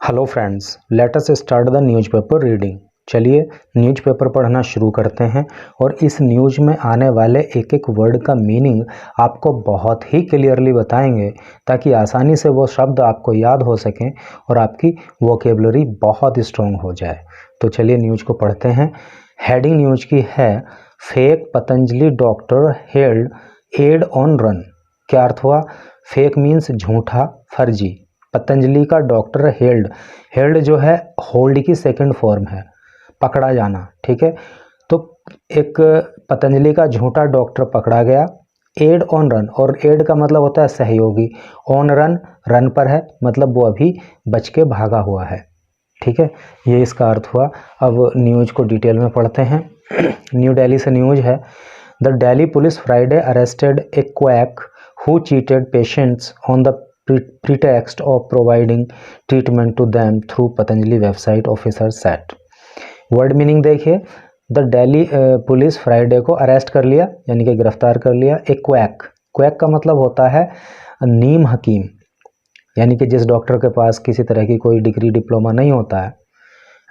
Hello friends, let us start the newspaper reading. चलिए newspaper पढ़ना शुरू करते हैं और इस न्यूज़ में आने वाले एक एक वर्ड का मीनिंग आपको बहुत ही क्लियरली बताएंगे ताकि आसानी से वो शब्द आपको याद हो सकें और आपकी वोकेबलरी बहुत स्ट्रॉन्ग हो जाए। तो चलिए न्यूज़ को पढ़ते हैं। हेडिंग न्यूज़ की है fake Patanjali doctor held aide on run. क्या अर्थ हुआ? फेक मीन्स झूठा, फर्जी। पतंजलि का डॉक्टर हेल्ड जो है होल्ड की सेकंड फॉर्म है, पकड़ा जाना। ठीक है, तो एक पतंजलि का झूठा डॉक्टर पकड़ा गया। एड ऑन रन, और एड का मतलब होता है सहयोगी। ऑन रन, रन पर है, मतलब वो अभी बच के भागा हुआ है। ठीक है, ये इसका अर्थ हुआ। अब न्यूज़ को डिटेल में पढ़ते हैं। न्यू दिल्ली से न्यूज़ है, the Delhi police Friday arrested A quack who cheated patients on the pretext of providing treatment to them through Patanjali website, officer said। Word meaning देखिए, द दिल्ली पुलिस फ्राइडे को arrest कर लिया, यानी कि गिरफ्तार कर लिया। एक क्वैक का मतलब होता है नीम हकीम, यानी कि जिस डॉक्टर के पास किसी तरह की कोई डिग्री डिप्लोमा नहीं होता है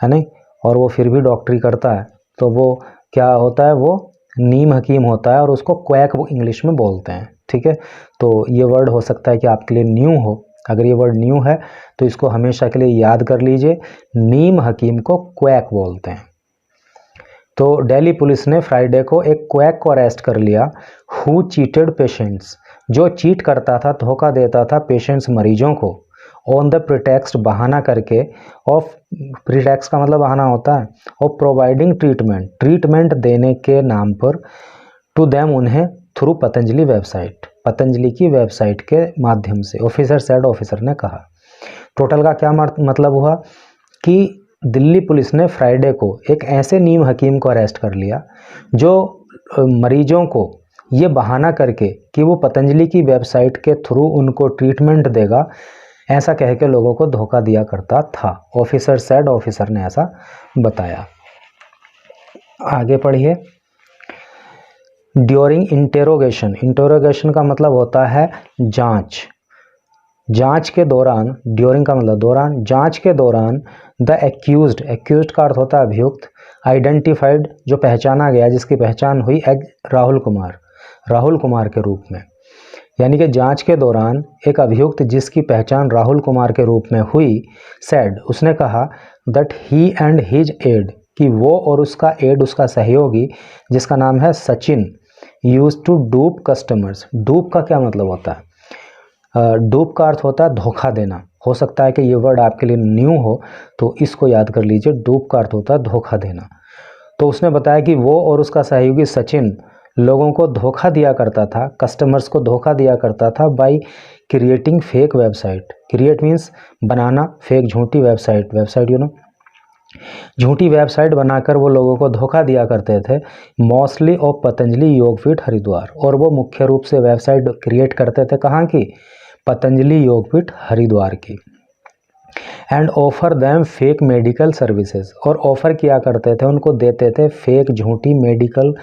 नहीं, और वो फिर भी डॉक्टरी करता है, तो वो क्या होता है? वो नीम हकीम होता है और उसको क्वैक वो इंग्लिश में बोलते हैं। ठीक है, तो ये वर्ड हो सकता है कि आपके लिए न्यू हो। अगर ये वर्ड न्यू है तो इसको हमेशा के लिए याद कर लीजिए, नीम हकीम को क्वैक बोलते हैं। तो दिल्ली पुलिस ने फ्राइडे को एक क्वैक को अरेस्ट कर लिया, हु चीटेड पेशेंट्स, जो चीट करता था, धोखा देता था पेशेंट्स, मरीजों को, ऑन द प्रिटेक्स्ट, बहाना करके, ऑफ, प्रिटेक्स्ट का मतलब बहाना होता है, ऑफ प्रोवाइडिंग ट्रीटमेंट, ट्रीटमेंट देने के नाम पर, टू देम, उन्हें, थ्रू पतंजलि वेबसाइट, पतंजलि की वेबसाइट के माध्यम से। ऑफिसर सेड, ऑफिसर ने कहा। टोटल का क्या मतलब हुआ कि दिल्ली पुलिस ने फ्राइडे को एक ऐसे नीम हकीम को अरेस्ट कर लिया जो मरीजों को ये बहाना करके कि वो पतंजलि की वेबसाइट के थ्रू उनको ट्रीटमेंट देगा, ऐसा कह के लोगों को धोखा दिया करता था। ऑफिसर सेड, ऑफिसर ने ऐसा बताया। आगे पढ़िए। ड्यूरिंग इंटेरोगेशन, इंटेरोगेशन का मतलब होता है जांच, जांच के दौरान, ड्यूरिंग का मतलब दौरान, जांच के दौरान, द एक्यूज्ड, एक्यूज्ड का अर्थ होता है अभियुक्त, आइडेंटिफाइड, जो पहचाना गया, जिसकी पहचान हुई, एज राहुल कुमार, राहुल कुमार के रूप में। यानी कि जांच के दौरान एक अभियुक्त जिसकी पहचान राहुल कुमार के रूप में हुई, सेड, उसने कहा, that he and his aide, कि वो और उसका एड, उसका सहयोगी, जिसका नाम है सचिन, यूज टू डूप कस्टमर्स। डूप का क्या मतलब होता है? डूप का अर्थ होता है धोखा देना। हो सकता है कि ये वर्ड आपके लिए न्यू हो, तो इसको याद कर लीजिए। डूप का अर्थ होता है धोखा देना। तो उसने बताया कि वो और उसका सहयोगी सचिन लोगों को धोखा दिया करता था, कस्टमर्स को धोखा दिया करता था, by creating fake website. Create means banana, fake झूठी वेबसाइट, वेबसाइट यू नो, झूठी वेबसाइट बनाकर वो लोगों को धोखा दिया करते थे। मोस्टली ऑफ पतंजलि योगपीठ हरिद्वार, और वो मुख्य रूप से वेबसाइट क्रिएट करते थे कहाँ की? पतंजलि योगपीठ हरिद्वार की। And offer them fake medical services, और ऑफर किया करते थे, उनको देते थे फेक झूठी मेडिकल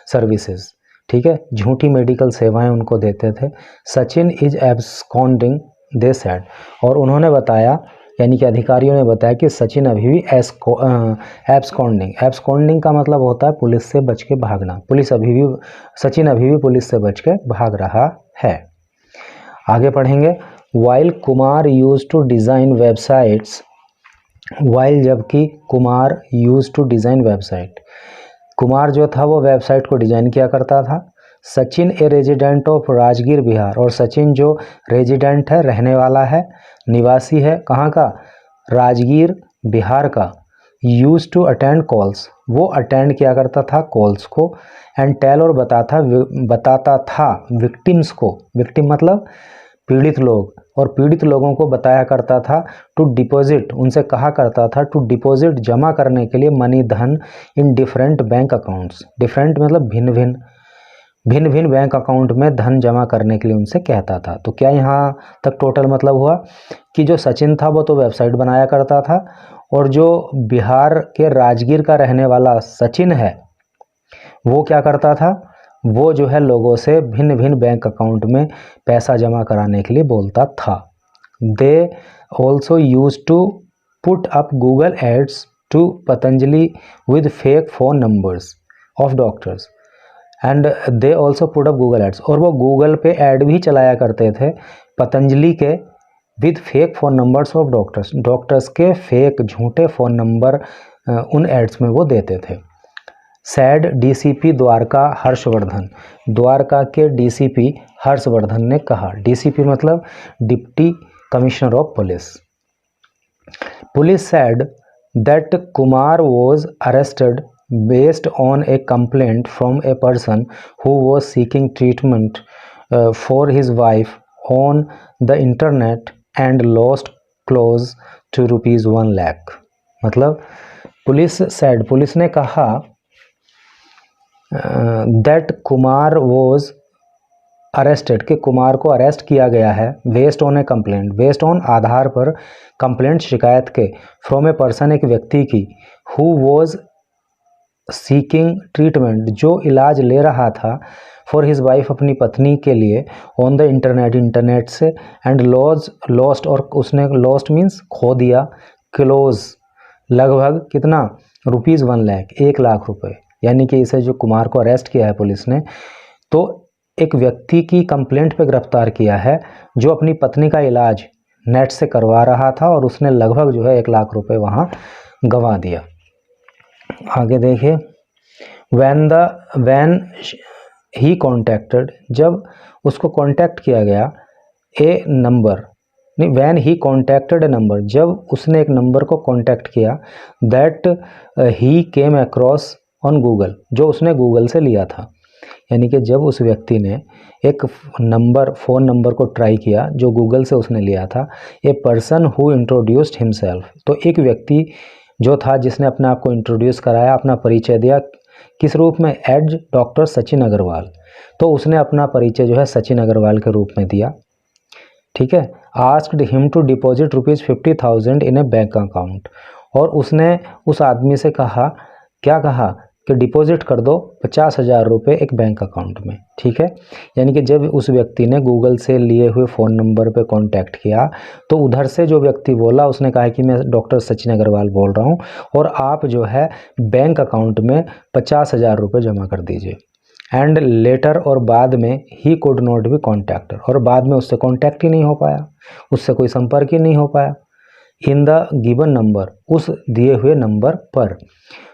सर्विसेज। ठीक है, झूठी मेडिकल सेवाएं उनको देते थे। Sachin is absconding, they said, और उन्होंने बताया, यानी कि अधिकारियों ने बताया कि सचिन अभी भी एब्सकॉन्डिंग, एब्सकॉन्डिंग का मतलब होता है पुलिस से बच के भागना। सचिन अभी भी पुलिस से बच के भाग रहा है। आगे पढ़ेंगे। While Kumar use to design websites, while, जबकि, Kumar use to design website, Kumar जो था वो वेबसाइट को डिज़ाइन किया करता था। Sachin a resident of Rajgir Bihar, और सचिन जो रेजिडेंट है, रहने वाला है, निवासी है, कहाँ का? राजगीर बिहार का। यूज टू अटेंड कॉल्स, वो अटेंड किया करता था कॉल्स को। एंड टेल, और बताता था विक्टिम्स को, विक्टिम मतलब पीड़ित लोग, और पीड़ित लोगों को बताया करता था, टू डिपॉजिट, उनसे कहा करता था, टू डिपॉजिट, जमा करने के लिए, मनी, धन, in different bank accounts. Different मतलब भिन्न भिन्न बैंक अकाउंट में धन जमा करने के लिए उनसे कहता था। तो क्या यहाँ तक टोटल मतलब हुआ कि जो सचिन था वो तो वेबसाइट बनाया करता था, और जो बिहार के राजगीर का रहने वाला सचिन है वो क्या करता था? वो जो है लोगों से भिन्न भिन्न बैंक अकाउंट में पैसा जमा कराने के लिए बोलता था। They also use to put up Google ads to Patanjali with fake phone numbers of doctors and they also put up Google ads। और वो गूगल पे ऐड भी चलाया करते थे पतंजलि के with fake phone numbers of doctors, doctors के fake झूठे फ़ोन नंबर उन एड्स में वो देते थे। सैड डीसीपी द्वारका हर्षवर्धन, द्वारका के डीसीपी हर्षवर्धन ने कहा, डीसीपी मतलब deputy commissioner of police. Police sad that Kumar was arrested based on a complaint from a person who was seeking treatment for his wife on the internet and lost close to ₹1 lakh। मतलब police said, police ने कहा that Kumar was arrested, कि कुमार को arrest किया गया है based on a complaint, based on आधार पर कंप्लेंट शिकायत के, फ्रॉम ए पर्सन एक व्यक्ति की, हु वॉज सीकिंग ट्रीटमेंट जो इलाज ले रहा था, फॉर हिज वाइफ अपनी पत्नी के लिए, ऑन द इंटरनेट इंटरनेट से, एंड लॉस्ट और उसने लॉस्ट मीन्स खो दिया, क्लोज लगभग कितना ₹1 लाख, 1 लाख रुपए। यानी कि इसे जो कुमार को अरेस्ट किया है पुलिस ने तो एक व्यक्ति की कंप्लेंट पे गिरफ्तार किया है जो अपनी पत्नी का इलाज नेट से करवा रहा था और उसने लगभग जो है 1 लाख रुपए वहाँ गंवा दिया। आगे देखिए, when ही कॉन्टैक्टेड, जब उसको कॉन्टैक्ट किया गया, ए नंबर नहीं, when he contacted A number, जब उसने एक नंबर को कॉन्टैक्ट किया, that he came across on Google, जो उसने गूगल से लिया था। यानी कि जब उस व्यक्ति ने एक नंबर, फ़ोन नंबर को ट्राई किया जो गूगल से उसने लिया था, a person who introduced himself, तो एक व्यक्ति जो था जिसने अपने आप को इंट्रोड्यूस कराया, अपना परिचय दिया, किस रूप में, एज डॉक्टर सचिन अग्रवाल, तो उसने अपना परिचय जो है सचिन अग्रवाल के रूप में दिया। ठीक है, asked him to deposit ₹50,000 in a bank account, और उसने उस आदमी से कहा, क्या कहा कि डिपॉजिट कर दो 50,000 रुपये एक बैंक अकाउंट में। ठीक है, यानी कि जब उस व्यक्ति ने गूगल से लिए हुए फ़ोन नंबर पे कांटेक्ट किया तो उधर से जो व्यक्ति बोला उसने कहा कि मैं डॉक्टर सचिन अग्रवाल बोल रहा हूँ और आप जो है बैंक अकाउंट में 50,000 रुपये जमा कर दीजिए। एंड लेटर, और बाद में, he could not be contacted, और बाद में उससे कॉन्टैक्ट ही नहीं हो पाया, उससे कोई संपर्क ही नहीं हो पाया। इन द गिवन नंबर, उस दिए हुए नंबर पर।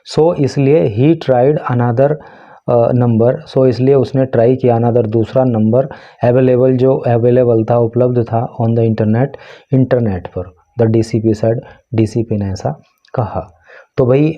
सो इसलिए ही ट्राइड अनदर नंबर, सो इसलिए उसने ट्राई किया अनदर, दूसरा नंबर, अवेलेबल, जो अवेलेबल था, उपलब्ध था, ऑन द इंटरनेट, इंटरनेट पर। द डीसीपी सेड, डीसीपी ने ऐसा कहा। तो भाई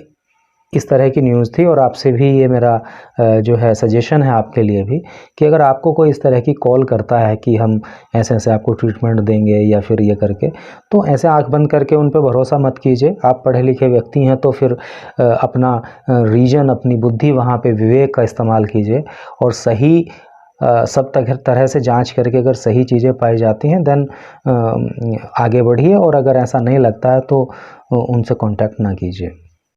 इस तरह की न्यूज़ थी और आपसे भी ये मेरा जो है सजेशन है आपके लिए भी कि अगर आपको कोई इस तरह की कॉल करता है कि हम ऐसे ऐसे आपको ट्रीटमेंट देंगे या फिर ये करके, तो ऐसे आंख बंद करके उन पे भरोसा मत कीजिए। आप पढ़े लिखे व्यक्ति हैं तो फिर अपना रीजन, अपनी बुद्धि, वहाँ पे विवेक का इस्तेमाल कीजिए और सही सब तरह से जांच करके अगर सही चीज़ें पाई जाती हैं देन आगे बढ़िए, और अगर ऐसा नहीं लगता है तो उनसे कांटेक्ट ना कीजिए।